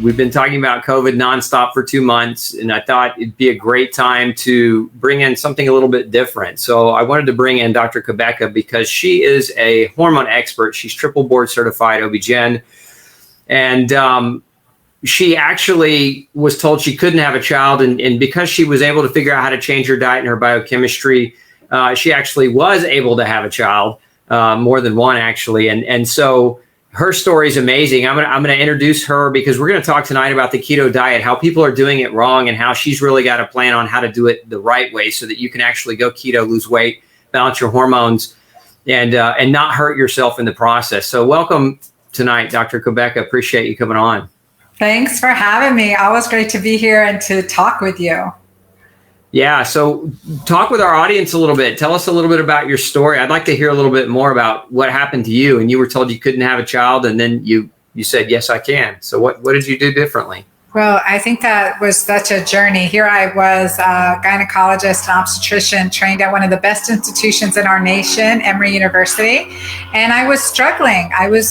we've been talking about COVID nonstop for 2 months, and I thought it'd be a great time to bring in something a little bit different. So I wanted to bring in Dr. Cabeca because she is a hormone expert. She's triple board certified OB-GYN, and she actually was told she couldn't have a child, and because she was able to figure out how to change her diet and her biochemistry, she actually was able to have a child, more than one actually, and so her story is amazing. I'm gonna introduce her because we're gonna talk tonight about the keto diet, how people are doing it wrong, and how she's really got a plan on how to do it the right way so that you can actually go keto, lose weight, balance your hormones, and not hurt yourself in the process. So welcome tonight, Dr. Cabeca. Appreciate you coming on. Thanks for having me. Always great to be here and to talk with you. Yeah, so talk with our audience a little bit. Tell us a little bit about your story. I'd like to hear a little bit more about what happened to you. And you were told you couldn't have a child, and then you said, yes, I can. So what did you do differently? Well, I think that was such a journey. Here I was, a gynecologist and obstetrician trained at one of the best institutions in our nation, Emory University. And I was struggling. I was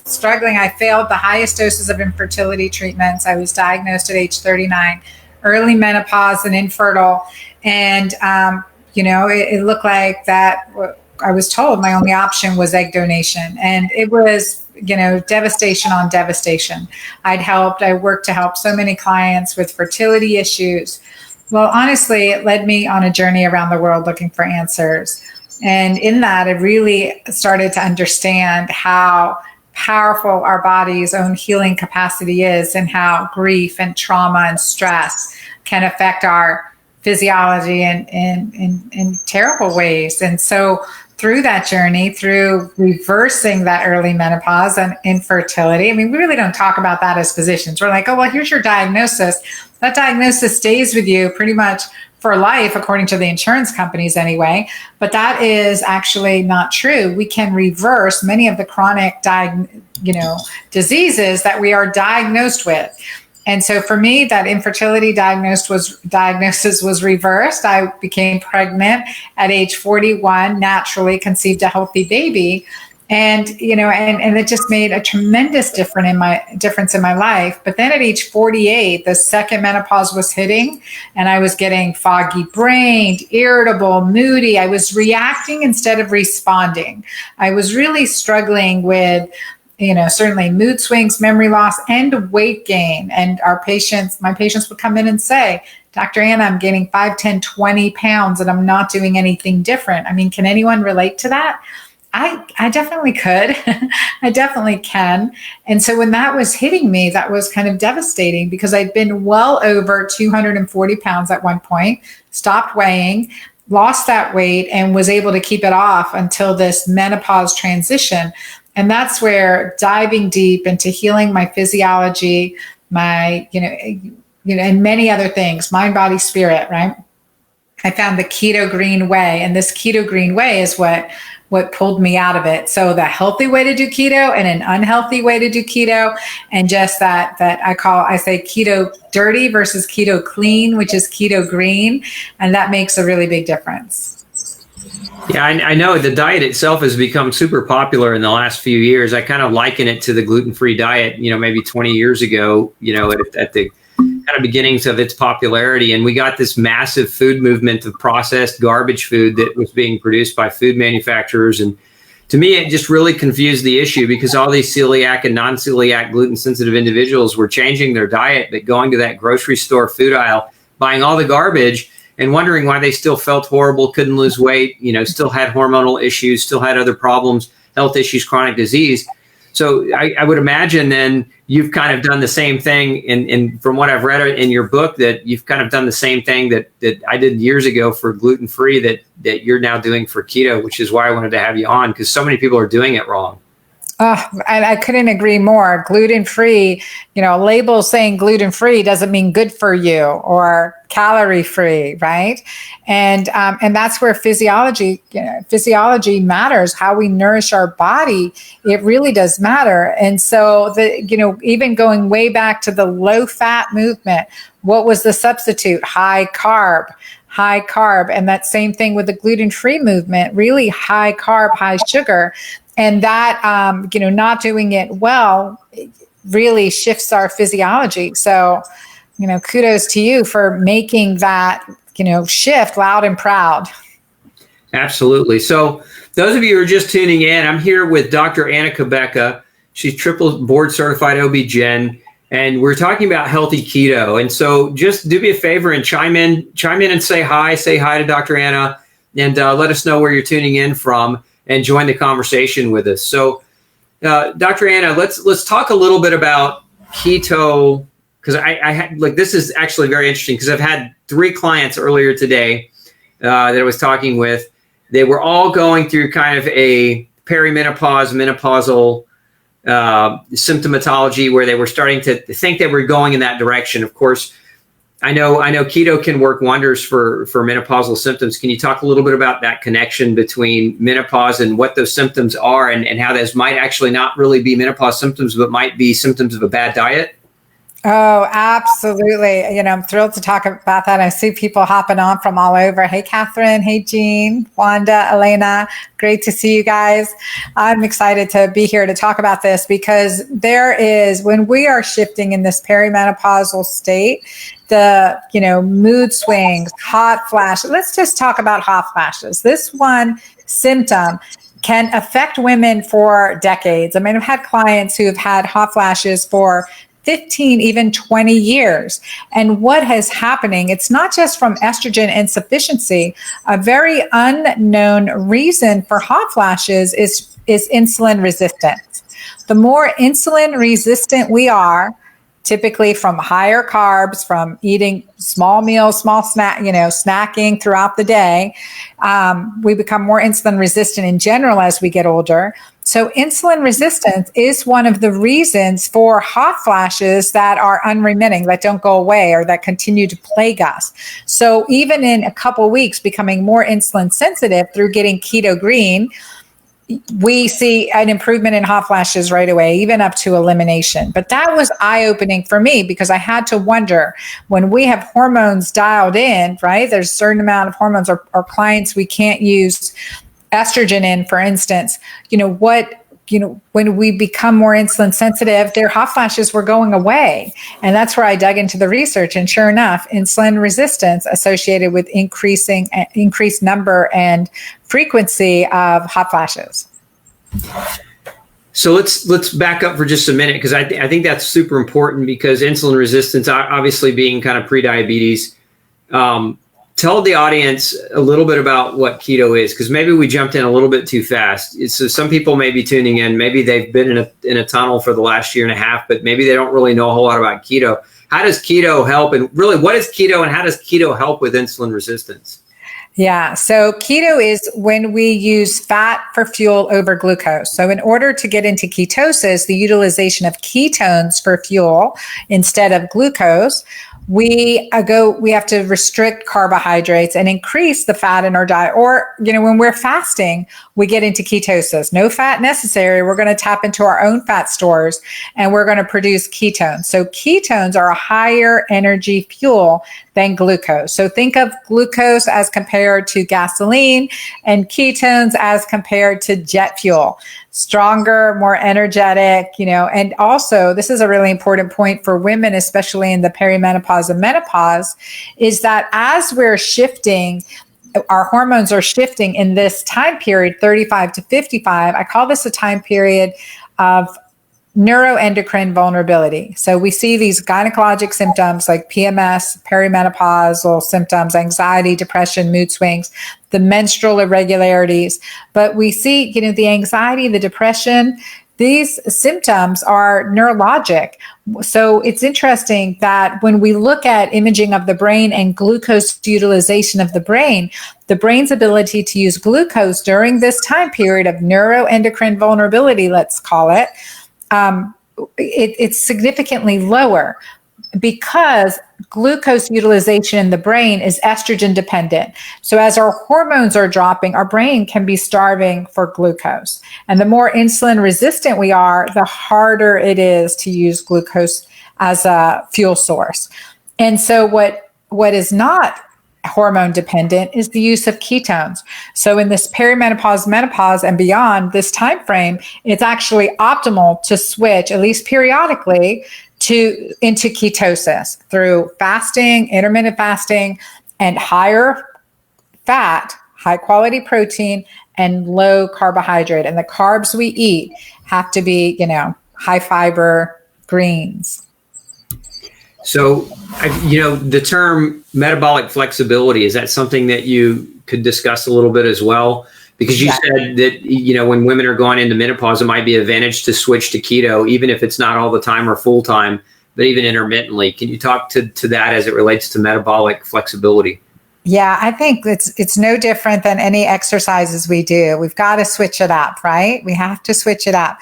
struggling. I failed the highest doses of infertility treatments. I was diagnosed at age 39. Early menopause and infertile. And, it looked like that I was told my only option was egg donation. And it was, devastation on devastation. I worked to help so many clients with fertility issues. Well, honestly, it led me on a journey around the world looking for answers. And in that, I really started to understand how powerful our body's own healing capacity is, and how grief and trauma and stress can affect our physiology in terrible ways. And so through that journey, through reversing that early menopause and infertility, we really don't talk about that as physicians. We're like, oh, well, here's your diagnosis. That diagnosis stays with you pretty much for life, according to the insurance companies anyway. But that is actually not true. We can reverse many of the chronic diseases that we are diagnosed with. And so for me, that infertility diagnosis was reversed. I became pregnant at age 41, naturally conceived a healthy baby. And, and it just made a tremendous difference in my life. But then at age 48, the second menopause was hitting, and I was getting foggy brained, irritable, moody. I was reacting instead of responding. I was really struggling with, certainly mood swings, memory loss, and weight gain. And my patients would come in and say, Dr. Anna, I'm gaining 5, 10, 20 pounds, and I'm not doing anything different. Can anyone relate to that? I definitely could. I definitely can. And so when that was hitting me, that was kind of devastating, because I'd been well over 240 pounds at one point, stopped weighing, lost that weight, and was able to keep it off until this menopause transition. And that's where diving deep into healing my physiology, my, and many other things, mind, body, spirit, right? I found the Keto Green way, and this Keto Green way is what pulled me out of it. So the healthy way to do keto and an unhealthy way to do keto, and just that I say keto dirty versus keto clean, which is Keto Green. And that makes a really big difference. Yeah, I know the diet itself has become super popular in the last few years. I kind of liken it to the gluten-free diet, maybe 20 years ago, at the kind of beginnings of its popularity. And we got this massive food movement of processed garbage food that was being produced by food manufacturers. And to me, it just really confused the issue, because all these celiac and non-celiac gluten-sensitive individuals were changing their diet, but going to that grocery store food aisle, buying all the garbage, and wondering why they still felt horrible, couldn't lose weight, still had hormonal issues, still had other problems, health issues, chronic disease. So I would imagine then you've kind of done the same thing, and from what I've read in your book, that you've kind of done the same thing that I did years ago for gluten-free that you're now doing for keto, which is why I wanted to have you on, because so many people are doing it wrong. I couldn't agree more. Gluten-free, label saying gluten-free doesn't mean good for you or calorie-free, right? And that's where physiology matters. How we nourish our body, it really does matter. And so even going way back to the low-fat movement, what was the substitute? High carb. And that same thing with the gluten-free movement, really high carb, high sugar. And that, not doing it well, really shifts our physiology. So, kudos to you for making that, shift loud and proud. Absolutely. So those of you who are just tuning in, I'm here with Dr. Anna Cabeca. She's triple board certified OB-GYN, and we're talking about healthy keto. And so just do me a favor and chime in and say hi to Dr. Anna, and let us know where you're tuning in from and join the conversation with us. So Dr. Anna, let's talk a little bit about keto, because I had, this is actually very interesting, because I've had 3 clients earlier today that I was talking with. They were all going through kind of a perimenopause, menopausal symptomatology, where they were starting to think they were going in that direction. Of course, I know keto can work wonders for menopausal symptoms. Can you talk a little bit about that connection between menopause and what those symptoms are, and how those might actually not really be menopause symptoms, but might be symptoms of a bad diet? Oh, absolutely. I'm thrilled to talk about that. I see people hopping on from all over. Hey, Catherine. Hey, Jean, Wanda, Elena. Great to see you guys. I'm excited to be here to talk about this, because when we are shifting in this perimenopausal state, the, mood swings, hot flashes. Let's just talk about hot flashes. This one symptom can affect women for decades. I mean, I've had clients who have had hot flashes for 15, even 20 years. And what is happening, it's not just from estrogen insufficiency. A very unknown reason for hot flashes is insulin resistance. The more insulin resistant we are, typically from higher carbs, from eating small meals, small snacking throughout the day, we become more insulin resistant in general as we get older. So insulin resistance is one of the reasons for hot flashes that are unremitting, that don't go away, or that continue to plague us. So even in a couple of weeks, becoming more insulin sensitive through getting Keto Green, we see an improvement in hot flashes right away, even up to elimination. But that was eye-opening for me, because I had to wonder, when we have hormones dialed in, right? There's a certain amount of hormones, or clients we can't use estrogen in, for instance, when we become more insulin sensitive, their hot flashes were going away. And that's where I dug into the research. And sure enough, insulin resistance associated with increased number and frequency of hot flashes. So let's back up for just a minute, because I think that's super important, because insulin resistance, obviously being kind of pre-diabetes, tell the audience a little bit about what keto is, because maybe we jumped in a little bit too fast. So some people may be tuning in, maybe they've been in a tunnel for the last year and a half, but maybe they don't really know a whole lot about keto. How does keto help? And really, what is keto, and how does keto help with insulin resistance? Yeah, so keto is when we use fat for fuel over glucose. So in order to get into ketosis, the utilization of ketones for fuel instead of glucose, we have to restrict carbohydrates and increase the fat in our diet. Or, when we're fasting, we get into ketosis. No fat necessary. We're going to tap into our own fat stores, and we're going to produce ketones. So ketones are a higher energy fuel than glucose. So think of glucose as compared to gasoline, and ketones as compared to jet fuel. Stronger, more energetic, and also this is a really important point for women, especially in the perimenopause and menopause, is that as we're shifting, our hormones are shifting in this time period, 35 to 55. I call this a time period of neuroendocrine vulnerability. So we see these gynecologic symptoms like PMS, perimenopausal symptoms, anxiety, depression, mood swings, the menstrual irregularities. But we see, the anxiety, the depression, these symptoms are neurologic. So it's interesting that when we look at imaging of the brain and glucose utilization of the brain's ability to use glucose during this time period of neuroendocrine vulnerability, let's call it, it's significantly lower, because glucose utilization in the brain is estrogen dependent. So as our hormones are dropping, our brain can be starving for glucose. And the more insulin resistant we are, the harder it is to use glucose as a fuel source. And so what is not hormone dependent is the use of ketones. So in this perimenopause, menopause, and beyond this time frame, it's actually optimal to switch, at least periodically, into ketosis through fasting, intermittent fasting, and higher fat, high quality protein, and low carbohydrate. And the carbs we eat have to be, high fiber greens. So, the term metabolic flexibility, is that something that you could discuss a little bit as well? Because you said that, when women are going into menopause, it might be an advantage to switch to keto, even if it's not all the time or full time, but even intermittently. Can you talk to that as it relates to metabolic flexibility? Yeah, I think it's no different than any exercises we do. We've got to switch it up, right? We have to switch it up.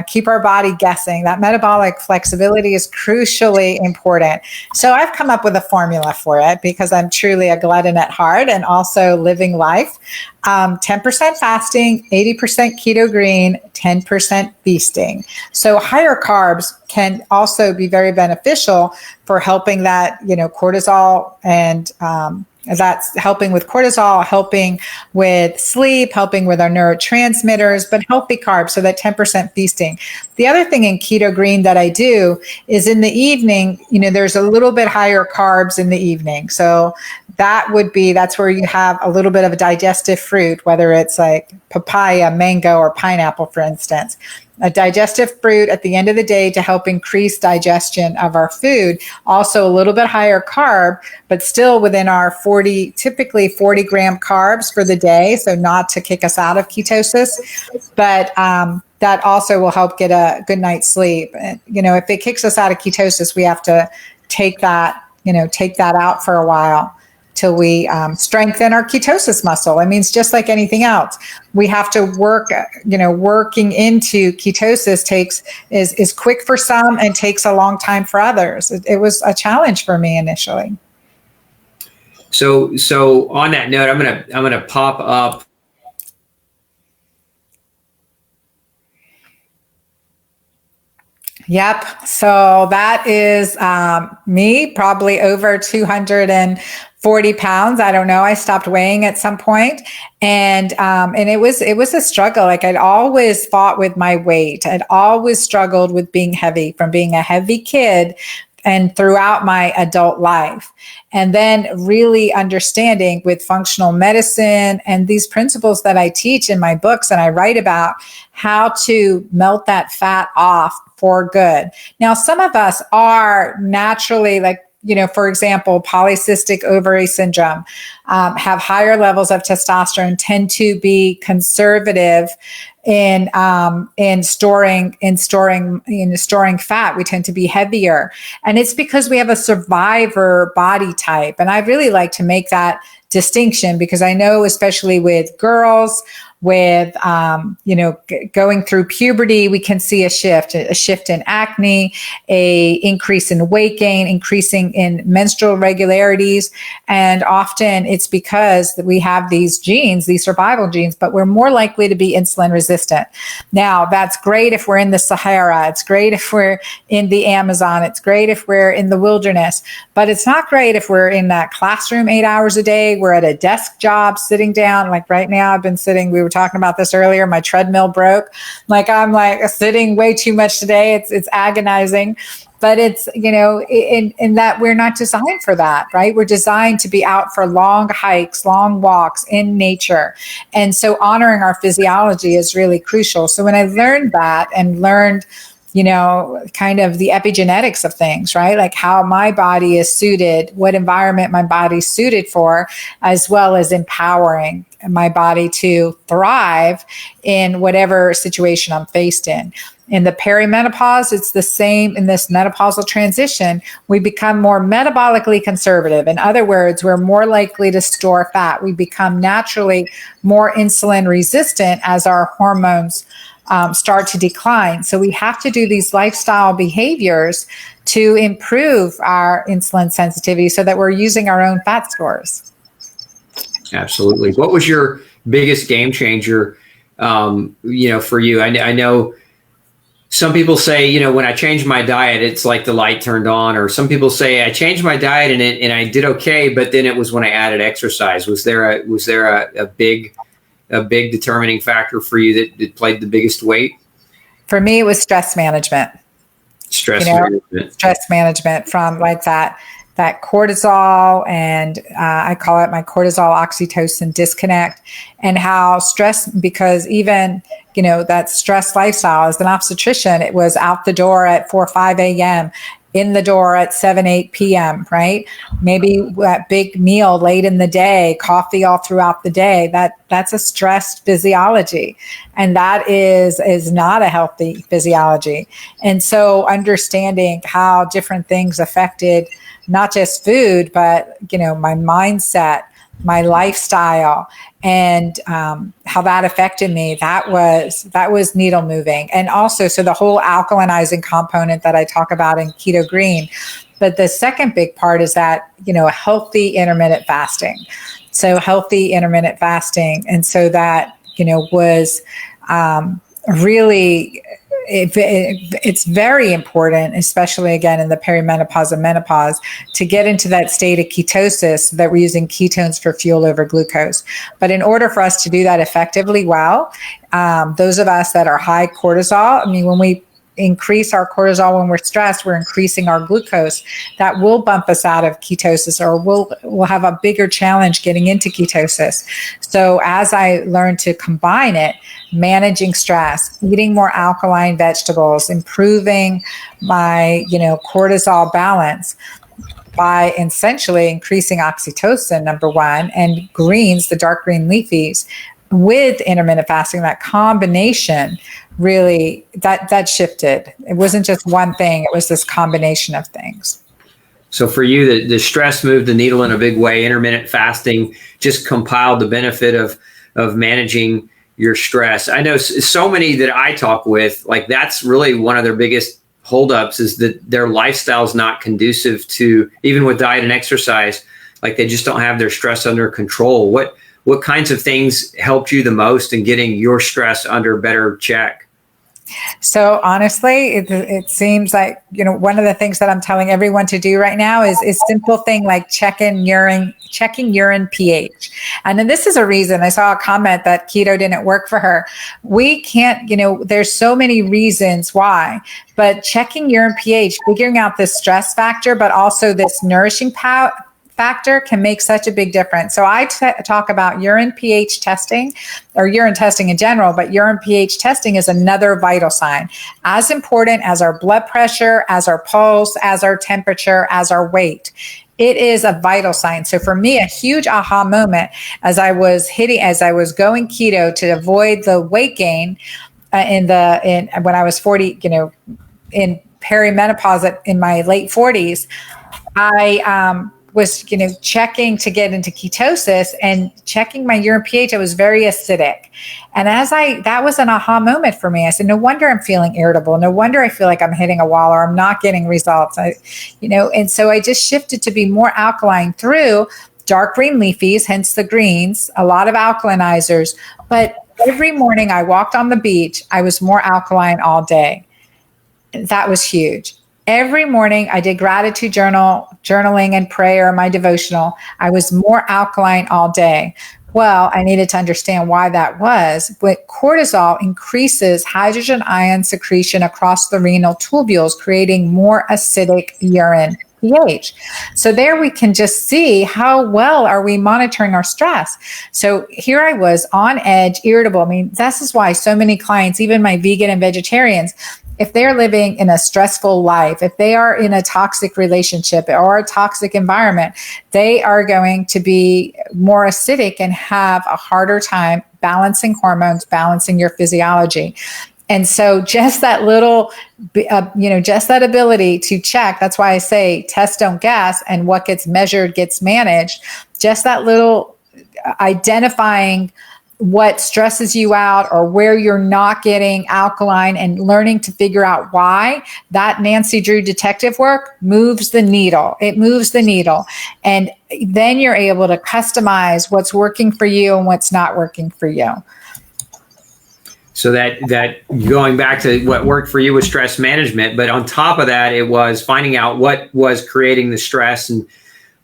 Keep our body guessing. That metabolic flexibility is crucially important. So I've come up with a formula for it because I'm truly a glutton at heart and also living life. 10% fasting, 80% keto green, 10% feasting. So higher carbs can also be very beneficial for helping that, cortisol and that's helping with cortisol, helping with sleep, helping with our neurotransmitters, but healthy carbs, so that 10% feasting. The other thing in Keto Green that I do is in the evening, there's a little bit higher carbs in the evening. So that's where you have a little bit of a digestive fruit, whether it's like papaya, mango, or pineapple, for instance. A digestive fruit at the end of the day to help increase digestion of our food. Also a little bit higher carb, but still within our typically 40 gram carbs for the day. So not to kick us out of ketosis, but that also will help get a good night's sleep. If it kicks us out of ketosis, we have to take that out for a while till we strengthen our ketosis muscle. I mean, it's just like anything else. We have to work, working into ketosis is quick for some and takes a long time for others. It was a challenge for me initially. So on that note, I'm gonna pop up. Yep. So that is me, probably over 240 pounds. I don't know. I stopped weighing at some point, and it was a struggle. Like I'd always fought with my weight. I'd always struggled with being heavy from being a heavy kid and throughout my adult life. And then really understanding with functional medicine and these principles that I teach in my books and I write about how to melt that fat off for good. Now, some of us are naturally for example, polycystic ovary syndrome, have higher levels of testosterone, tend to be conservative in storing fat. We tend to be heavier, and it's because we have a survivor body type. And I really like to make that distinction because I know, especially with girls, with going through puberty, we can see a shift in acne, a increase in weight gain, increasing in menstrual regularities, and often it's because we have these genes, these survival genes, but we're more likely to be insulin resistant. Now, that's great if we're in the Sahara, it's great if we're in the Amazon, it's great if we're in the wilderness, but it's not great if we're in that classroom 8 hours a day, we're at a desk job sitting down. Like right now, I've been sitting, we were talking about this earlier, my treadmill broke. I'm sitting way too much today. It's agonizing, but it's, in that we're not designed for that, right? We're designed to be out for long hikes, long walks in nature. And so honoring our physiology is really crucial. So when I learned that and learned kind of the epigenetics of things, right? Like how my body is suited, what environment my body's suited for, as well as empowering my body to thrive in whatever situation I'm faced in. In the perimenopause, it's the same. In this menopausal transition, we become more metabolically conservative. In other words, we're more likely to store fat. We become naturally more insulin resistant as our hormones start to decline. So we have to do these lifestyle behaviors to improve our insulin sensitivity so that we're using our own fat stores. Absolutely. What was your biggest game changer, for you? I know some people say, when I changed my diet, it's like the light turned on, or some people say I changed my diet and I did okay, but then it was when I added exercise. Was there a big determining factor for you that played the biggest weight? For me, it was stress management. Stress management from like that cortisol, and I call it my cortisol oxytocin disconnect, and how stress, because even, that stress lifestyle as an obstetrician, it was out the door at 4 or 5 a.m., in the door at 7, 8 p.m., right? Maybe that big meal late in the day, coffee all throughout the day, that's a stressed physiology. And that is not a healthy physiology. And so understanding how different things affected not just food, but, my mindset, my lifestyle, and how that affected me, that was needle moving. And also, so the whole alkalinizing component that I talk about in Keto Green. But the second big part is that, healthy intermittent fasting. So healthy intermittent fasting. And so that, was really, it's very important, especially again in the perimenopause and menopause, to get into that state of ketosis so that we're using ketones for fuel over glucose. But in order for us to do that effectively well, those of us that are high cortisol, when we increase our cortisol when we're stressed, we're increasing our glucose. That will bump us out of ketosis, or we'll have a bigger challenge getting into ketosis. So as I learned to combine it, managing stress, eating more alkaline vegetables, improving my, cortisol balance by essentially increasing oxytocin, number one, and greens, the dark green leafies, with intermittent fasting, that combination really, that shifted. It wasn't just one thing, it was this combination of things. So for you, the stress moved the needle in a big way. Intermittent fasting just compiled the benefit of managing your stress. I know so many that I talk with, like that's really one of their biggest holdups, is that their lifestyle is not conducive to, even with diet and exercise, like they just don't have their stress under control. What kinds of things helped you the most in getting your stress under better check? So honestly, it seems like, one of the things that I'm telling everyone to do right now is simple thing like checking urine pH. And then this is a reason I saw a comment that keto didn't work for her. We can't, there's so many reasons why, but checking urine pH, figuring out this stress factor, but also this nourishing factor can make such a big difference. So I talk about urine pH testing, or urine testing in general, but urine pH testing is another vital sign, as important as our blood pressure, as our pulse, as our temperature, as our weight. It is a vital sign. So for me, a huge aha moment as I was going keto to avoid the weight gain when I was 40, in perimenopause in my late 40s, I was, checking to get into ketosis and checking my urine pH. I was very acidic. And that was an aha moment for me. I said, no wonder I'm feeling irritable. No wonder I feel like I'm hitting a wall or I'm not getting results. And so I just shifted to be more alkaline through dark green leafies, hence the greens, a lot of alkalinizers. But every morning I walked on the beach, I was more alkaline all day. That was huge. Every morning I did gratitude journaling and prayer, my devotional. I was more alkaline all day. Well, I needed to understand why that was. But cortisol increases hydrogen ion secretion across the renal tubules, creating more acidic urine pH. So there we can just see how well are we monitoring our stress. So here I was on edge, irritable. This is why so many clients, even my vegan and vegetarians, if they're living in a stressful life, if they are in a toxic relationship or a toxic environment, they are going to be more acidic and have a harder time balancing hormones, balancing your physiology. And so just that little, just that ability to check, that's why I say test, don't guess, and what gets measured gets managed. Just that little identifying what stresses you out or where you're not getting alkaline and learning to figure out why, that Nancy Drew detective work moves the needle. It moves the needle. And then you're able to customize what's working for you and what's not working for you. So that going back to what worked for you was stress management, but on top of that, it was finding out what was creating the stress. And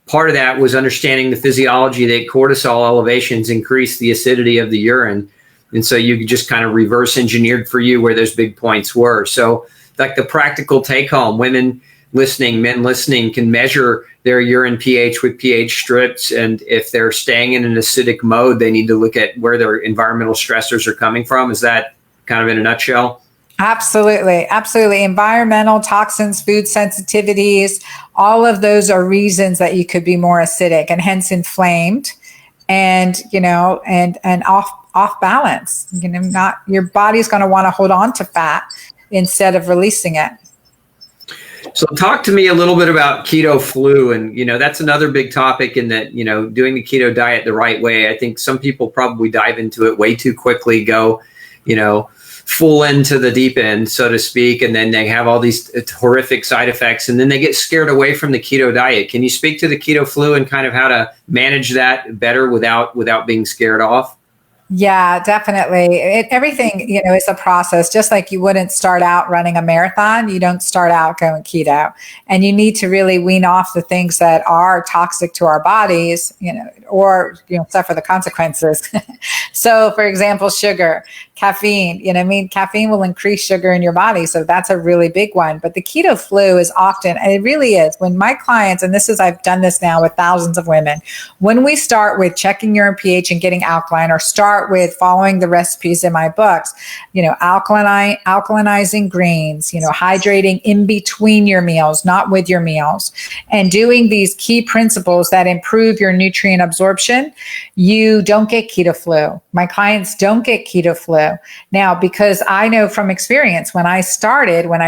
part of that was understanding the physiology that cortisol elevations increase the acidity of the urine. And so you just kind of reverse engineered for you where those big points were. So like the practical take home, women listening, men listening can measure their urine pH with pH strips. And if they're staying in an acidic mode, they need to look at where their environmental stressors are coming from. Is that kind of in a nutshell? Absolutely. Absolutely. Environmental toxins, food sensitivities, all of those are reasons that you could be more acidic and hence inflamed and, and off balance. Not your body's going to want to hold on to fat instead of releasing it. So talk to me a little bit about keto flu. And, that's another big topic in that, doing the keto diet the right way. I think some people probably dive into it way too quickly, go, full into the deep end, so to speak. And then they have all these horrific side effects and then they get scared away from the keto diet. Can you speak to the keto flu and kind of how to manage that better without being scared off? Yeah, definitely. Everything, is a process. Just like you wouldn't start out running a marathon, you don't start out going keto. And you need to really wean off the things that are toxic to our bodies, or, suffer the consequences. So, for example, sugar, caffeine, caffeine will increase sugar in your body. So that's a really big one. But the keto flu is often, and it really is, when my clients, and I've done this now with thousands of women, when we start with checking urine pH and getting alkaline, or start with following the recipes in my books, alkalinizing greens, hydrating in between your meals, not with your meals, and doing these key principles that improve your nutrient absorption, you don't get keto flu. My clients don't get keto flu. Now, because I know from experience, when I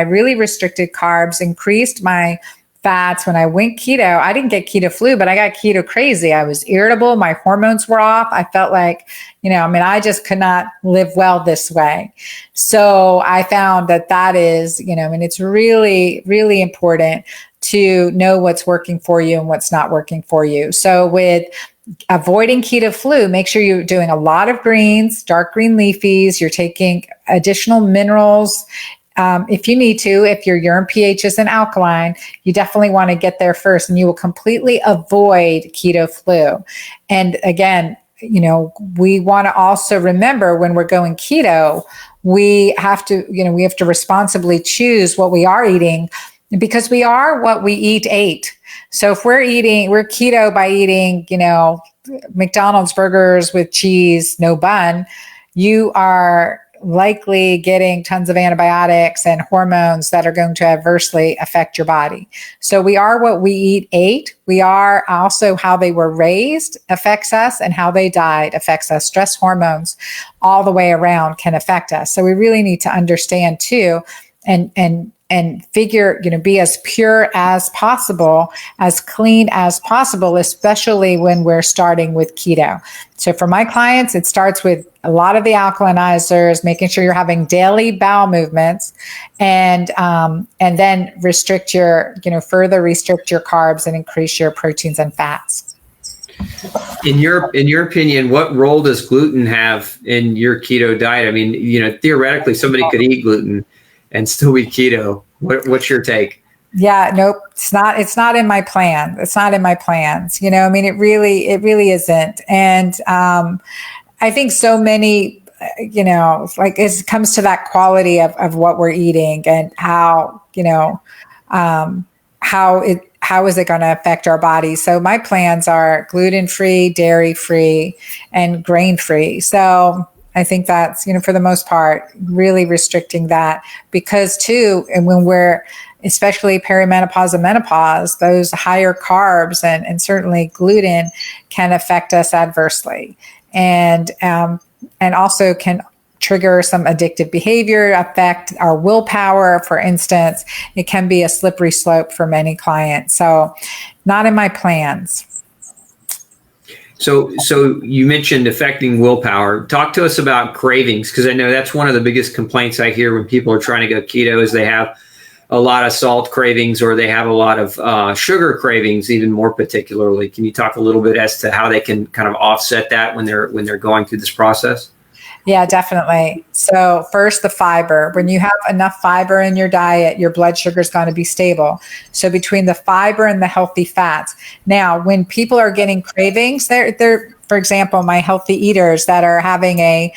really restricted carbs, increased my fats, when I went keto, I didn't get keto flu, but I got keto crazy. I was irritable. My hormones were off. I felt like, I just could not live well this way. So I found that is, it's really, really important to know what's working for you and what's not working for you. So with avoiding keto flu, make sure you're doing a lot of greens, dark green leafies. You're taking additional minerals. If you need to, if your urine pH isn't alkaline, you definitely want to get there first, and you will completely avoid keto flu. And again, we want to also remember when we're going keto, we have to responsibly choose what we are eating, because we are what we ate. So if we're keto by eating, McDonald's burgers with cheese, no bun, you are likely getting tons of antibiotics and hormones that are going to adversely affect your body. So we are what we ate. We are also how they were raised affects us, and how they died affects us. Stress hormones all the way around can affect us. So we really need to understand too, and figure, be as pure as possible, as clean as possible, especially when we're starting with keto. So for my clients, it starts with a lot of the alkalinizers, making sure you're having daily bowel movements, and then further restrict your carbs and increase your proteins and fats. In your opinion, what role does gluten have in your keto diet? I mean, theoretically, somebody could eat gluten and still be keto. What's your take? Yeah, nope. It's not in my plan. It's not in my plans. It really isn't. And I think so many, it comes to that quality of what we're eating, and how is it going to affect our body? So my plans are gluten-free, dairy-free, and grain-free. So I think that's, for the most part, really restricting that, because too, and when we're, especially perimenopause and menopause, those higher carbs and certainly gluten can affect us adversely, and also can trigger some addictive behavior, affect our willpower. For instance, it can be a slippery slope for many clients. So not in my plans. So you mentioned affecting willpower. Talk to us about cravings, because I know that's one of the biggest complaints I hear when people are trying to go keto, is they have a lot of salt cravings, or they have a lot of sugar cravings, even more particularly. Can you talk a little bit as to how they can kind of offset that when they're going through this process? Yeah, definitely. So first, the fiber. When you have enough fiber in your diet, your blood sugar is going to be stable. So between the fiber and the healthy fats. Now, when people are getting cravings, they're for example, my healthy eaters that are having a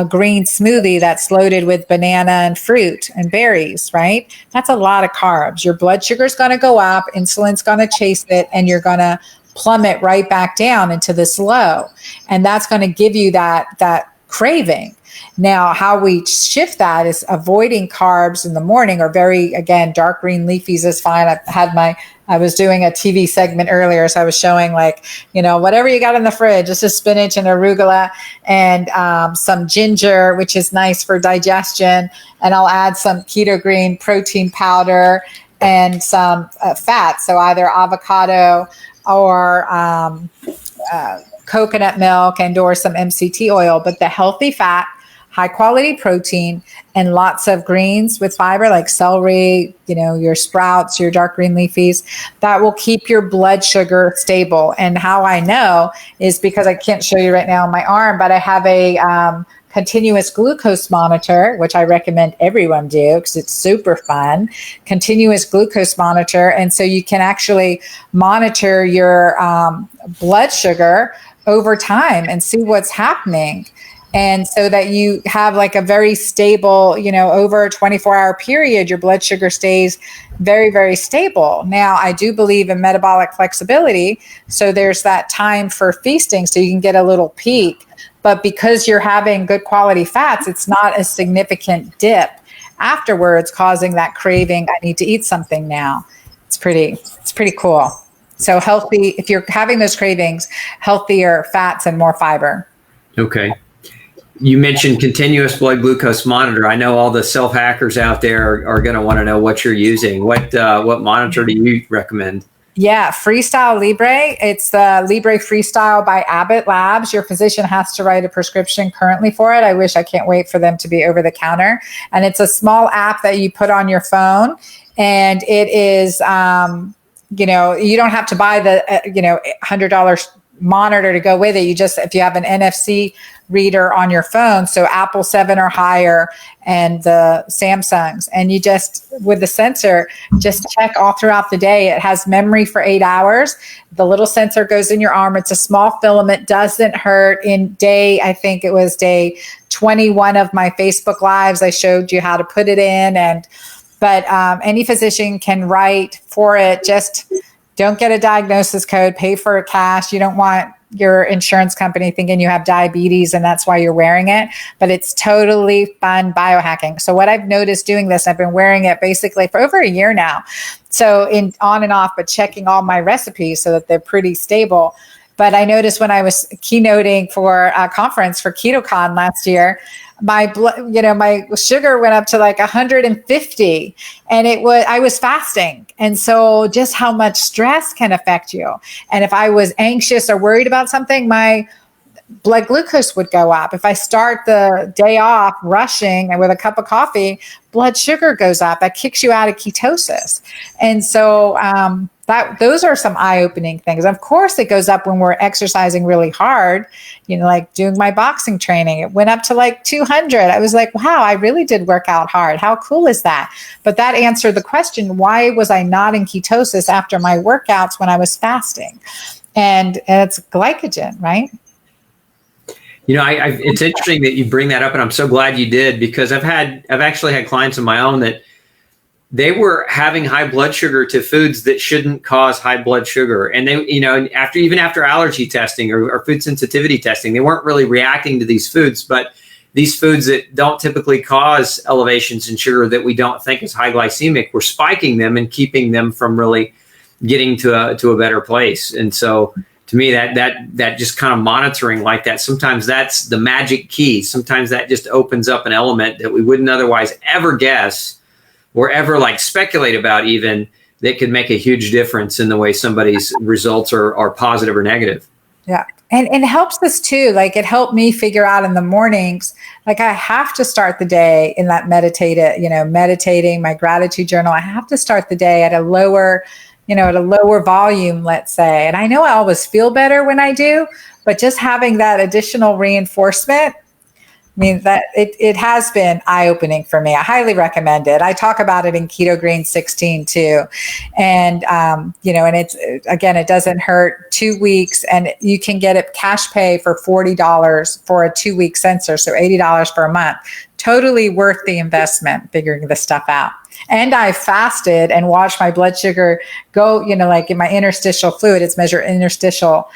green smoothie that's loaded with banana and fruit and berries, right? That's a lot of carbs. Your blood sugar is going to go up, insulin's going to chase it, and you're going to plummet right back down into this low. And that's going to give you that craving. Now, how we shift that is avoiding carbs in the morning, or very, again, dark green leafies is fine. I was doing a TV segment earlier, so I was showing whatever you got in the fridge, just a spinach and arugula and some ginger, which is nice for digestion. And I'll add some Keto Green protein powder and some fat. So either avocado or coconut milk and or some MCT oil, but the healthy fat, high quality protein, and lots of greens with fiber like celery, your sprouts, your dark green leafies, that will keep your blood sugar stable. And how I know is because I can't show you right now on my arm, but I have a continuous glucose monitor, which I recommend everyone do because it's super fun. Continuous glucose monitor. And so you can actually monitor your blood sugar over time and see what's happening. And so that you have like a very stable, over a 24-hour period, your blood sugar stays very, very stable. Now, I do believe in metabolic flexibility. So there's that time for feasting so you can get a little peak. But because you're having good quality fats, it's not a significant dip afterwards causing that craving. I need to eat something now. It's pretty cool. So healthy, if you're having those cravings, healthier fats and more fiber. Okay. You mentioned continuous blood glucose monitor. I know all the self-hackers out there are going to want to know what you're using. What monitor do you recommend? Yeah, Freestyle Libre. It's the Libre Freestyle by Abbott Labs. Your physician has to write a prescription currently for it. I can't wait for them to be over the counter. And it's a small app that you put on your phone. And it is, you don't have to buy the, $100 monitor to go with it. If you have an NFC reader on your phone, so Apple 7 or higher and the Samsungs, and you just, with the sensor, just check all throughout the day. It has memory for 8 hours. The little sensor goes in your arm. It's a small filament, doesn't hurt. I think it was day 21 of my Facebook Lives, I showed you how to put it in. But any physician can write for it. Just don't get a diagnosis code, pay for it cash. You don't want your insurance company thinking you have diabetes and that's why you're wearing it, but it's totally fun biohacking. So what I've noticed doing this, I've been wearing it basically for over a year now. So on and off, but checking all my recipes so that they're pretty stable. But I noticed when I was keynoting for a conference for KetoCon last year, my sugar went up to like 150, and I was fasting. And so just how much stress can affect you. And if I was anxious or worried about something, my blood glucose would go up. If I start the day off rushing and with a cup of coffee, blood sugar goes up. That kicks you out of ketosis. And so those are some eye-opening things. Of course, it goes up when we're exercising really hard, like doing my boxing training. It went up to like 200. I was like, wow, I really did work out hard. How cool is that? But that answered the question, why was I not in ketosis after my workouts when I was fasting? And it's glycogen, right? It's interesting that you bring that up, and I'm so glad you did, because I've actually had clients of my own that they were having high blood sugar to foods that shouldn't cause high blood sugar. And they, after allergy testing or food sensitivity testing, they weren't really reacting to these foods, but these foods that don't typically cause elevations in sugar that we don't think is high glycemic, we're spiking them and keeping them from really getting to a better place. And so to me, that just kind of monitoring like that, sometimes that's the magic key. Sometimes that just opens up an element that we wouldn't otherwise ever guess or ever like speculate about, even, that could make a huge difference in the way somebody's results are positive or negative. Yeah. And it helps us too. Like, it helped me figure out in the mornings, like, I have to start the day in that meditating my gratitude journal. I have to start the day at a lower volume, let's say. And I know I always feel better when I do, but just having that additional reinforcement mean, that it has been eye-opening for me. I highly recommend it. I talk about it in Keto Green 16 too. And, and it's, again, it doesn't hurt, 2 weeks, and you can get it cash pay for $40 for a 2-week sensor. So $80 for a month. Totally worth the investment figuring this stuff out. And I fasted and watched my blood sugar go, like in my interstitial fluid, it's measured interstitial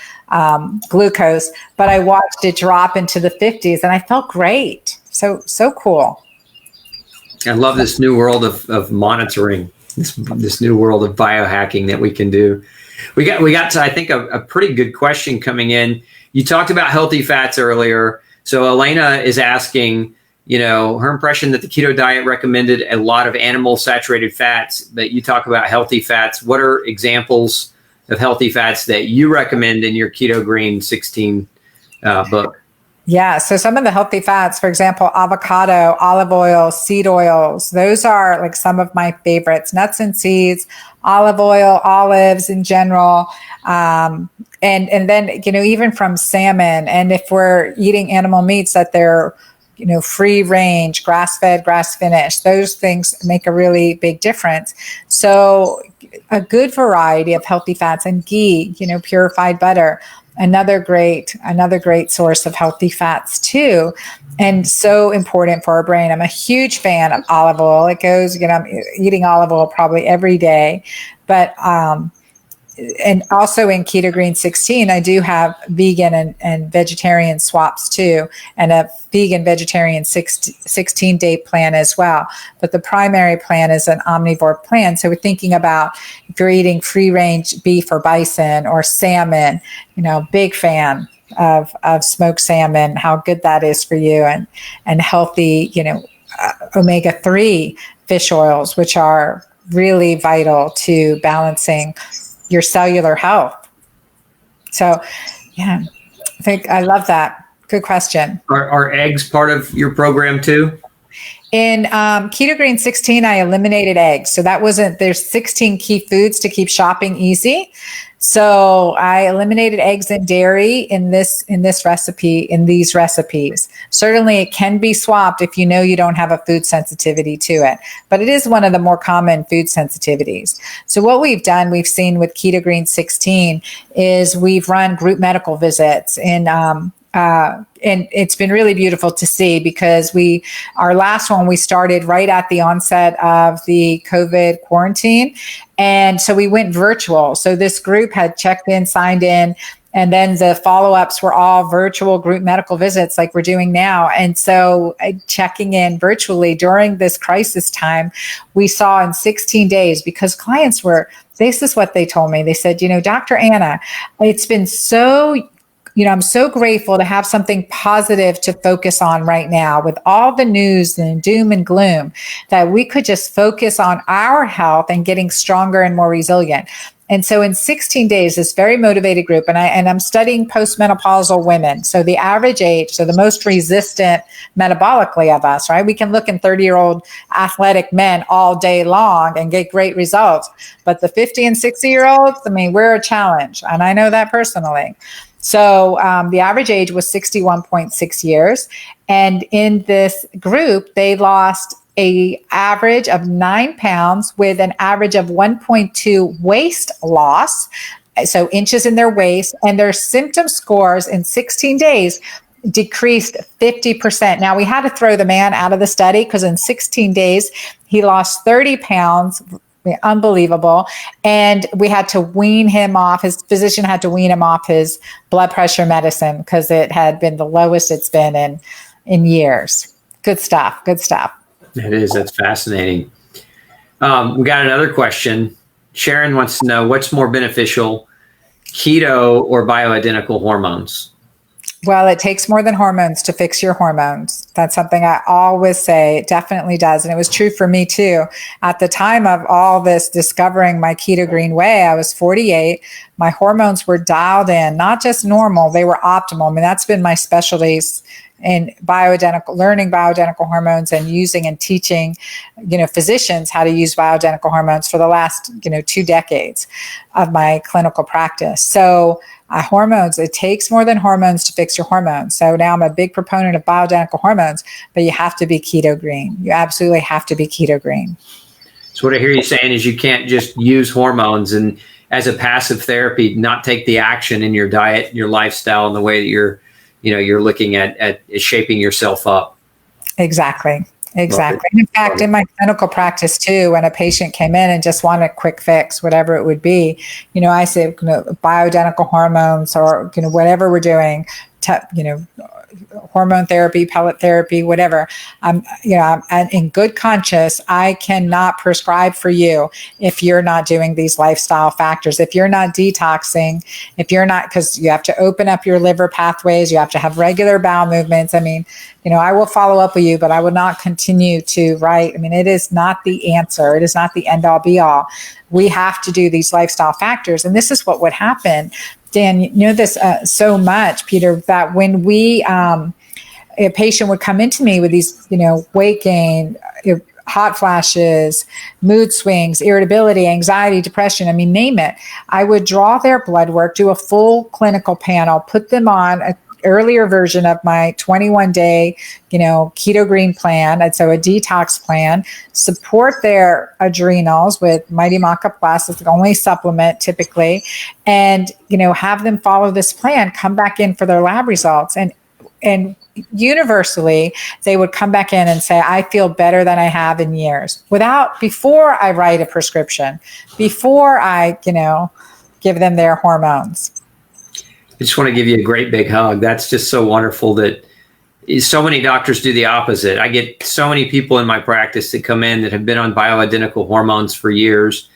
glucose, but I watched it drop into the 50s and I felt great. So cool. I love this new world of monitoring, this new world of biohacking that we can do. We got to, I think, a pretty good question coming in. You talked about healthy fats earlier. So Elena is asking, her impression that the keto diet recommended a lot of animal saturated fats, but you talk about healthy fats. What are examples of healthy fats that you recommend in your Keto Green 16 book? Yeah. So some of the healthy fats, for example, avocado, olive oil, seed oils, those are like some of my favorites. Nuts and seeds, olive oil, olives in general. And then, even from salmon. And if we're eating animal meats that they're, free range, grass-fed, grass-finished, those things make a really big difference. So a good variety of healthy fats, and ghee, purified butter, another great source of healthy fats too. And so important for our brain. I'm a huge fan of olive oil. It goes, I'm eating olive oil probably every day, but, and also in Keto Green 16, I do have vegan and vegetarian swaps too, and a vegan vegetarian 16-day plan as well. But the primary plan is an omnivore plan. So we're thinking about if you're eating free range beef or bison or salmon, big fan of smoked salmon, how good that is for you, and healthy, omega-3 fish oils, which are really vital to balancing your cellular health. So, yeah, I love that. Good question. Are eggs part of your program too? In Keto Green 16, I eliminated eggs. So there's 16 key foods to keep shopping easy. So I eliminated eggs and dairy in these recipes. Certainly it can be swapped if you don't have a food sensitivity to it, but it is one of the more common food sensitivities. So what we've seen with Keto Green 16 is we've run group medical visits and it's been really beautiful to see, because our last one, we started right at the onset of the COVID quarantine. And so we went virtual. So this group had checked in, signed in, and then the follow-ups were all virtual group medical visits like we're doing now. And so checking in virtually during this crisis time, we saw in 16 days, because clients this is what they told me. They said, Dr. Anna, it's been so I'm so grateful to have something positive to focus on right now with all the news and doom and gloom, that we could just focus on our health and getting stronger and more resilient. And so in 16 days, this very motivated group, and I'm studying postmenopausal women. So the average age, so the most resistant metabolically of us, right? We can look in 30-year-old athletic men all day long and get great results. But the 50 and 60-year-olds, we're a challenge. And I know that personally. So the average age was 61.6 years. And in this group, they lost an average of 9 pounds with an average of 1.2 waist loss, so inches in their waist, and their symptom scores in 16 days decreased 50%. Now, we had to throw the man out of the study because in 16 days, he lost 30 pounds. Unbelievable. And we had to wean him off. His physician had to wean him off his blood pressure medicine because it had been the lowest it's been in years. Good stuff. It is. That's fascinating. We got another question. Sharon wants to know, what's more beneficial, keto or bioidentical hormones? Well, it takes more than hormones to fix your hormones. That's something I always say. It definitely does. And it was true for me too. At the time of all this, discovering my Keto Green way, I was 48. My hormones were dialed in, not just normal, they were optimal. That's been my specialties in learning bioidentical hormones and using and teaching, physicians how to use bioidentical hormones for the last, 2 decades of my clinical practice. So Hormones, it takes more than hormones to fix your hormones. So now I'm a big proponent of bioidentical hormones, but you have to be keto green. You absolutely have to be keto green. So what I hear you saying is you can't just use hormones and as a passive therapy, not take the action in your diet, your lifestyle, and the way that you're looking at shaping yourself up. Exactly. Love it. Exactly. In fact, in my clinical practice too, when a patient came in and just wanted a quick fix, whatever it would be, I say, bioidentical hormones or, whatever we're doing, hormone therapy, pellet therapy, whatever. I'm in good conscience, I cannot prescribe for you if you're not doing these lifestyle factors, if you're not detoxing, if you're not, because you have to open up your liver pathways, you have to have regular bowel movements. I mean, I will follow up with you, but I will not continue to write. I mean, it is not the answer. It is not the end all be all. We have to do these lifestyle factors. And this is what would happen. Dan, you know this so much, Peter, that when a patient would come into me with these, weight gain, hot flashes, mood swings, irritability, anxiety, depression, I mean, name it. I would draw their blood work, do a full clinical panel, put them on an earlier version of my 21-day, Keto Green plan. And so a detox plan, support their adrenals with Mighty Maca Plus. It's the only supplement typically. And, have them follow this plan, come back in for their lab results. And universally, they would come back in and say, I feel better than I have in years before I write a prescription, before I, give them their hormones. I just want to give you a great big hug. That's just so wonderful that so many doctors do the opposite. I get so many people in my practice that come in that have been on bioidentical hormones for years.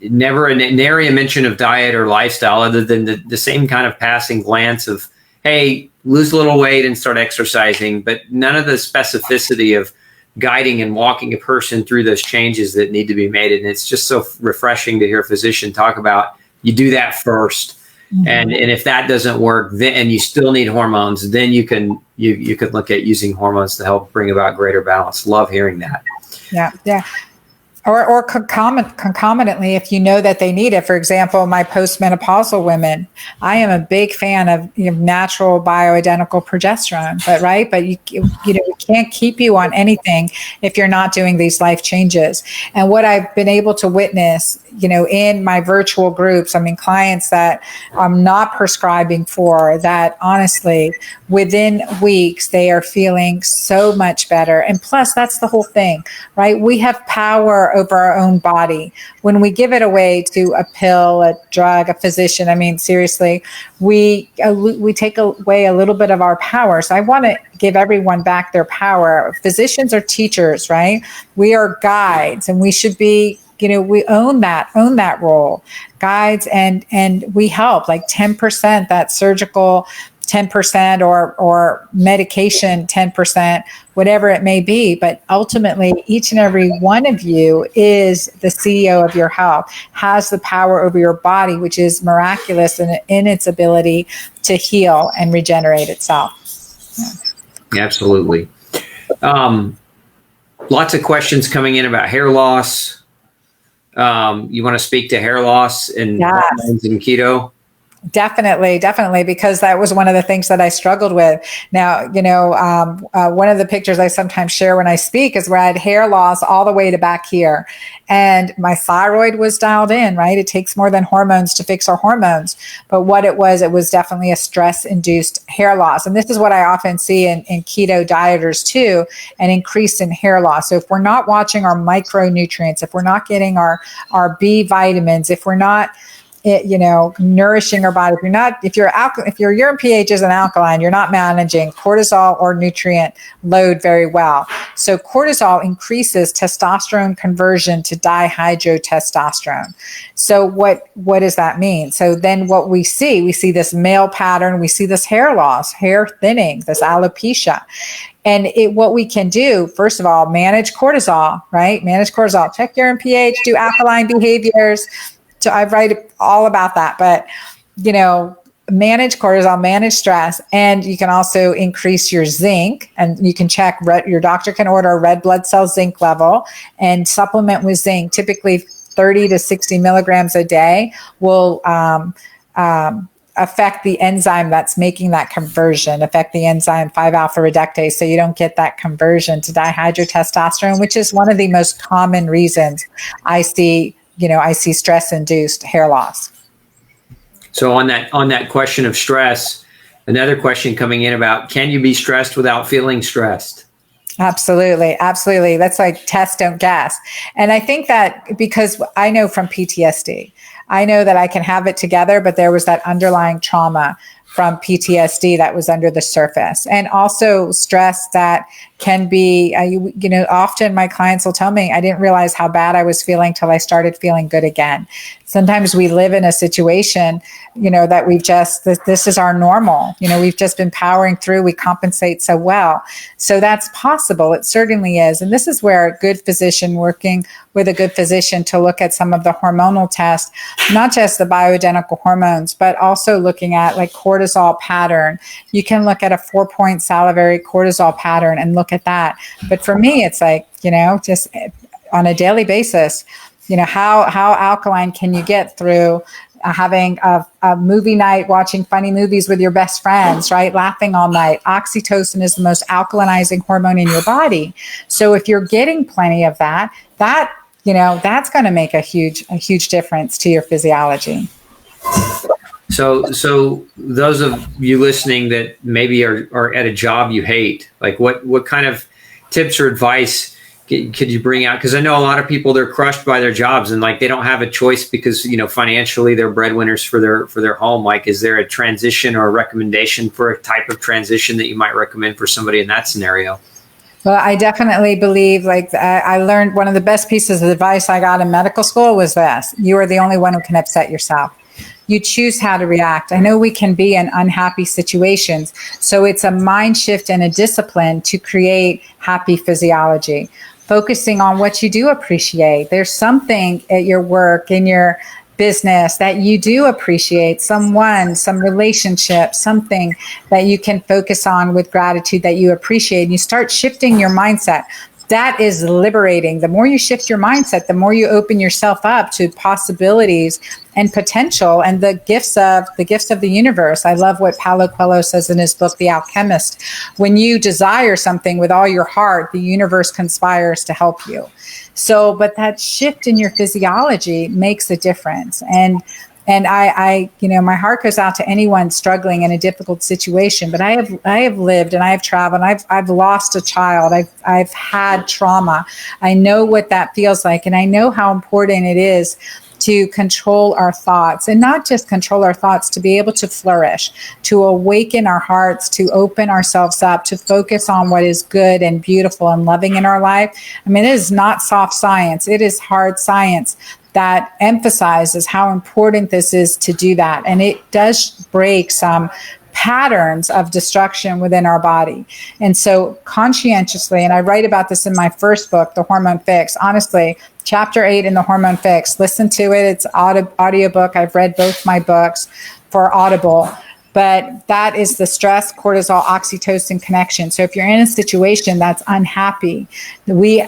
Never a nary a mention of diet or lifestyle other than the same kind of passing glance of, hey, lose a little weight and start exercising, but none of the specificity of guiding and walking a person through those changes that need to be made. And it's just so refreshing to hear a physician talk about, you do that first. Mm-hmm. And if that doesn't work, then and you still need hormones, then you can look at using hormones to help bring about greater balance. Love hearing that. Yeah. Or concomitantly, if you know that they need it. For example, my postmenopausal women, I am a big fan of natural bioidentical progesterone, but you can't keep you on anything if you're not doing these life changes. And what I've been able to witness, in my virtual groups, clients that I'm not prescribing for, that honestly, within weeks, they are feeling so much better. And plus, that's the whole thing, right? We have power over our own body. When we give it away to a pill, a drug, a physician, seriously, we take away a little bit of our power. So I want to give everyone back their power. Physicians are teachers, right? We are guides, and we should be, we own that role. Guides, and we help, like 10%, that surgical 10% or medication 10%, whatever it may be. But ultimately, each and every one of you is the CEO of your health, has the power over your body, which is miraculous in its ability to heal and regenerate itself. Yeah. Absolutely. Lots of questions coming in about hair loss. You want to speak to hair loss and hormones and keto? Definitely, because that was one of the things that I struggled with. Now, one of the pictures I sometimes share when I speak is where I had hair loss all the way to back here. And my thyroid was dialed in, right? It takes more than hormones to fix our hormones. But what it was definitely a stress-induced hair loss. And this is what I often see in keto dieters too, an increase in hair loss. So if we're not watching our micronutrients, if we're not getting our B vitamins, if we're not nourishing our body. If your urine pH is an alkaline, you're not managing cortisol or nutrient load very well. So cortisol increases testosterone conversion to dihydrotestosterone. So what does that mean? So then what we see this male pattern, we see this hair loss, hair thinning, this alopecia. And what we can do, first of all, manage cortisol, right? Manage cortisol, check urine pH, do alkaline behaviors. So I write all about that, but, manage cortisol, manage stress, and you can also increase your zinc, and you can check, your doctor can order a red blood cell zinc level and supplement with zinc, typically 30 to 60 milligrams a day will affect the enzyme that's making that conversion, affect the enzyme 5-alpha reductase, so you don't get that conversion to dihydrotestosterone, which is one of the most common reasons I see stress-induced hair loss. So on that question of stress, another question coming in about, can you be stressed without feeling stressed? Absolutely. Absolutely. That's like test, don't guess. And I think that because I know from PTSD, I know that I can have it together, but there was that underlying trauma from PTSD that was under the surface, and also stress that can be, often my clients will tell me, I didn't realize how bad I was feeling till I started feeling good again. Sometimes we live in a situation, that we've just, this is our normal, we've just been powering through, we compensate so well. So that's possible. It certainly is. And this is where a good physician, working with a good physician to look at some of the hormonal tests, not just the bioidentical hormones, but also looking at like cortisol pattern. You can look at a 4-point salivary cortisol pattern and look at that. But for me, it's like, just on a daily basis, how alkaline can you get through having a movie night, watching funny movies with your best friends, right? Laughing all night. Oxytocin is the most alkalinizing hormone in your body. So if you're getting plenty of that, that's going to make a huge difference to your physiology. So those of you listening that maybe are at a job you hate, like what kind of tips or advice could you bring out? Because I know a lot of people, they're crushed by their jobs and like they don't have a choice because financially they're breadwinners for their home. Like, is there a transition or a recommendation for a type of transition that you might recommend for somebody in that scenario? Well, I definitely believe, I learned one of the best pieces of advice I got in medical school was this: you are the only one who can upset yourself. You choose how to react. I know we can be in unhappy situations, so it's a mind shift and a discipline to create happy physiology. Focusing on what you do appreciate. There's something at your work, in your business that you do appreciate, someone, some relationship, something that you can focus on with gratitude that you appreciate. And you start shifting your mindset. That is liberating. The more you shift your mindset, the more you open yourself up to possibilities and potential and the gifts of the universe. I love what Paulo Coelho says in his book, The Alchemist. When you desire something with all your heart, the universe conspires to help you. So, but that shift in your physiology makes a difference. And I my heart goes out to anyone struggling in a difficult situation. But I have lived and I have traveled. And I've lost a child. I've had trauma. I know what that feels like, and I know how important it is to control our thoughts, and not just control our thoughts, to be able to flourish, to awaken our hearts, to open ourselves up, to focus on what is good and beautiful and loving in our life. I mean, it is not soft science. It is hard science that emphasizes how important this is to do that. And it does break some patterns of destruction within our body. And so conscientiously, and I write about this in my first book, The Hormone Fix, honestly, chapter 8 in The Hormone Fix, listen to it. It's audiobook. I've read both my books for Audible. But that is the stress, cortisol, oxytocin connection. So if you're in a situation that's unhappy, we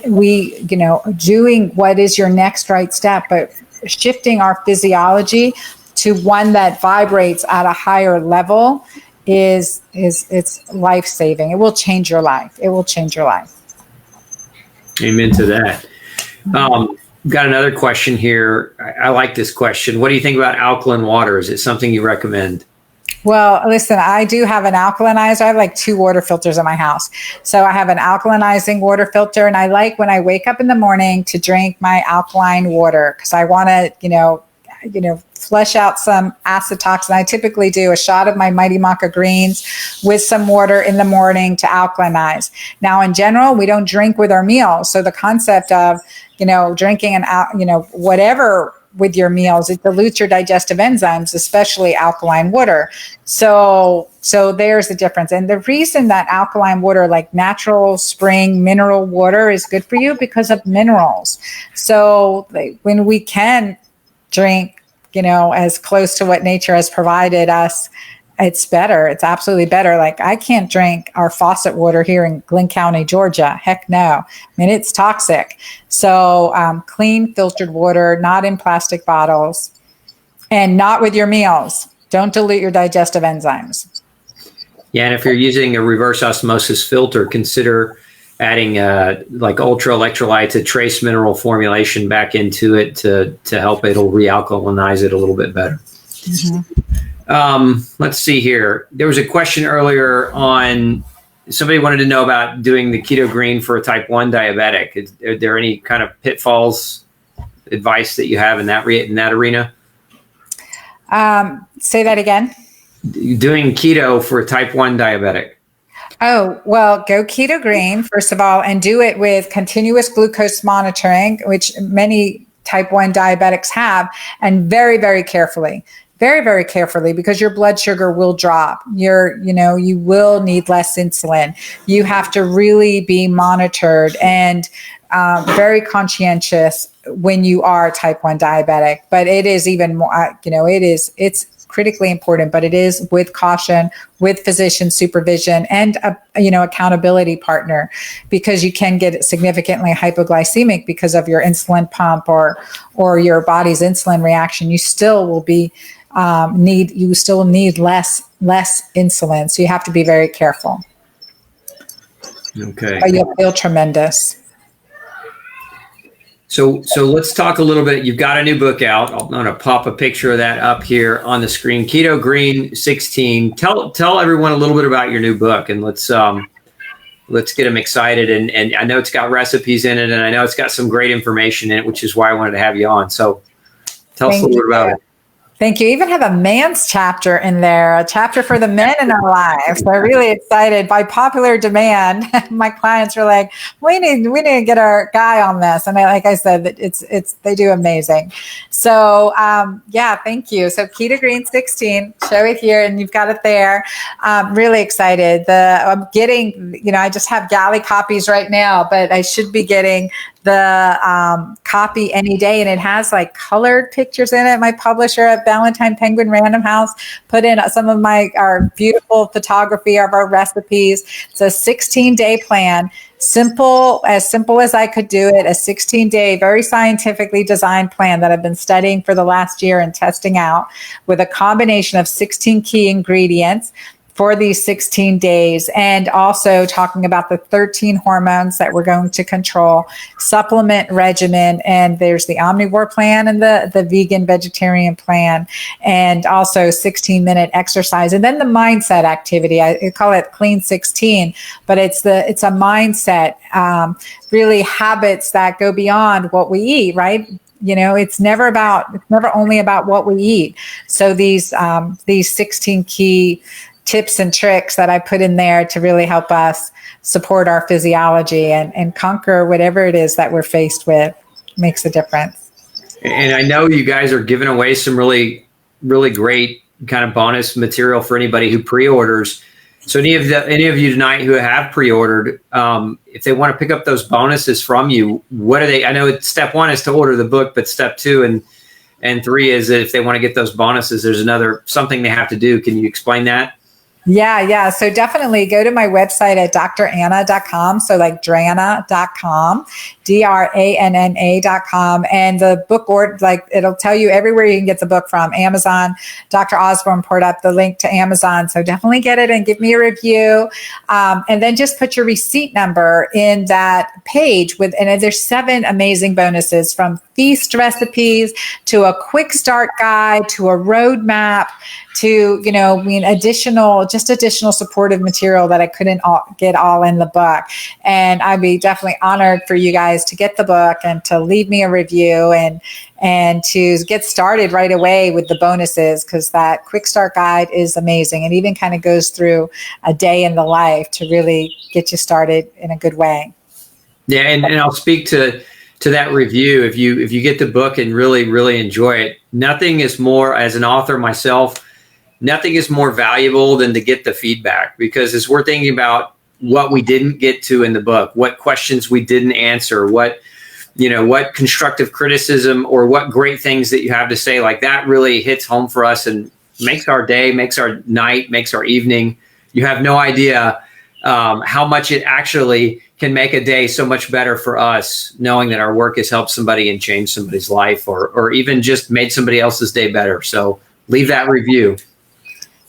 doing what is your next right step, but shifting our physiology to one that vibrates at a higher level it's life-saving. It will change your life. It will change your life. Amen to that. Got another question here. I like this question. What do you think about alkaline water? Is it something you recommend? Well, listen, I do have an alkalinizer. I have like 2 water filters in my house. So I have an alkalinizing water filter, and I like when I wake up in the morning to drink my alkaline water because I want to, flush out some acid toxin. I typically do a shot of my Mighty Maca greens with some water in the morning to alkalinize. Now, in general, we don't drink with our meals. So the concept of, drinking whatever with your meals, it dilutes your digestive enzymes, especially alkaline water. So there's the difference. And the reason that alkaline water, like natural spring mineral water, is good for you because of minerals. So when we can drink, as close to what nature has provided us, it's better. It's absolutely better. Like, I can't drink our faucet water here in Glynn County, Georgia. Heck no. I mean, it's toxic. So clean filtered water, not in plastic bottles, and not with your meals. Don't dilute your digestive enzymes. Yeah, and if you're using a reverse osmosis filter, consider adding like ultra electrolytes, a trace mineral formulation back into it to help. It'll realkalinize it a little bit better. Let's see here. There was a question earlier on, somebody wanted to know about doing the Keto Green for a type 1 diabetic. Are there any kind of pitfalls, advice that you have in that arena? Say that again. Doing keto for a type 1 diabetic. Oh, well, go Keto Green, first of all, and do it with continuous glucose monitoring, which many type 1 diabetics have, and very, very carefully. Very, very carefully, because your blood sugar will drop. You will need less insulin. You have to really be monitored and very conscientious when you are type 1 diabetic. But it is even more, it's critically important, but it is with caution, with physician supervision, and accountability partner, because you can get significantly hypoglycemic because of your insulin pump or your body's insulin reaction. You still will be need less insulin, so you have to be very careful. Okay. But you'll feel tremendous. So let's talk a little bit. You've got a new book out. I'm going to pop a picture of that up here on the screen. Keto Green 16. Tell everyone a little bit about your new book, and let's get them excited. And I know it's got recipes in it, and I know it's got some great information in it, which is why I wanted to have you on. So tell us a little bit about it. Thank you. Even have a man's chapter in there, a chapter for the men in our lives. So I'm really excited. By popular demand, my clients were like, we need to get our guy on this. And like I said, they do amazing. So thank you. So Keto Green 16, show it here, and you've got it there. Really excited. I'm getting, I just have galley copies right now, but I should be getting the copy any day, and it has like colored pictures in it. My publisher at Valentine Penguin Random House put in some of our beautiful photography of our recipes. It's a 16-day plan, as simple as I could do it. A 16-day, very scientifically designed plan that I've been studying for the last year and testing out, with a combination of 16 key ingredients for these 16 days, and also talking about the 13 hormones that we're going to control, supplement regimen, and there's the omnivore plan and the vegan vegetarian plan, and also 16-minute exercise, and then the mindset activity. I call it Clean 16, but it's a mindset, really habits that go beyond what we eat, right? It's never only about what we eat. So these 16 key tips and tricks that I put in there to really help us support our physiology and conquer whatever it is that we're faced with makes a difference. And I know you guys are giving away some really, really great kind of bonus material for anybody who pre-orders. So any of you tonight who have pre-ordered, if they want to pick up those bonuses from you, what are they? I know step 1 is to order the book, but step 2 and 3 is that if they want to get those bonuses, there's something they have to do. Can you explain that? Yeah. So definitely go to my website at dranna.com. So like dranna.com, DRANNA.com. And the book order, like it'll tell you everywhere you can get the book from. Amazon, Dr. Osborne poured up the link to Amazon. So definitely get it and give me a review. And then just put your receipt number in that page and there's 7 amazing bonuses, from feast recipes to a quick start guide to a roadmap to, additional supportive material that I couldn't get all in the book. And I'd be definitely honored for you guys to get the book and to leave me a review and to get started right away with the bonuses, because that quick start guide is amazing. It even kind of goes through a day in the life to really get you started in a good way. Yeah. And I'll speak to that review. If you get the book and really, really enjoy it, nothing is more, as an author myself, nothing is more valuable than to get the feedback, because as we're thinking about what we didn't get to in the book, what questions we didn't answer, what constructive criticism or what great things that you have to say, like that really hits home for us and makes our day, makes our night, makes our evening. You have no idea how much it actually can make a day so much better for us, knowing that our work has helped somebody and changed somebody's life, or even just made somebody else's day better. So leave that review.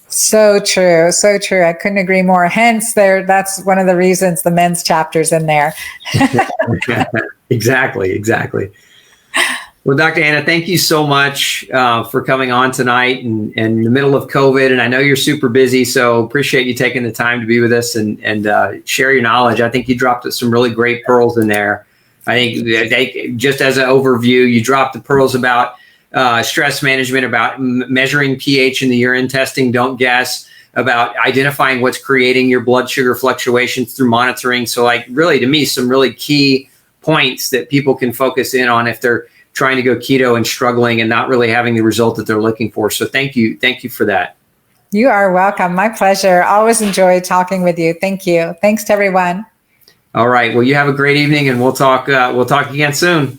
So true. So true. I couldn't agree more. Hence, that's one of the reasons the men's chapter's in there. Exactly. Well, Dr. Anna, thank you so much for coming on tonight and in the middle of COVID. And I know you're super busy, so appreciate you taking the time to be with us and share your knowledge. I think you dropped some really great pearls in there. I think just as an overview, you dropped the pearls about stress management, about measuring pH in the urine, testing, don't guess, about identifying what's creating your blood sugar fluctuations through monitoring. So like really, to me, some really key points that people can focus in on if they're trying to go keto and struggling and not really having the result that they're looking for. So thank you for that. You are welcome. My pleasure. Always enjoy talking with you. Thank you. Thanks to everyone. All right. Well, you have a great evening and we'll talk again soon.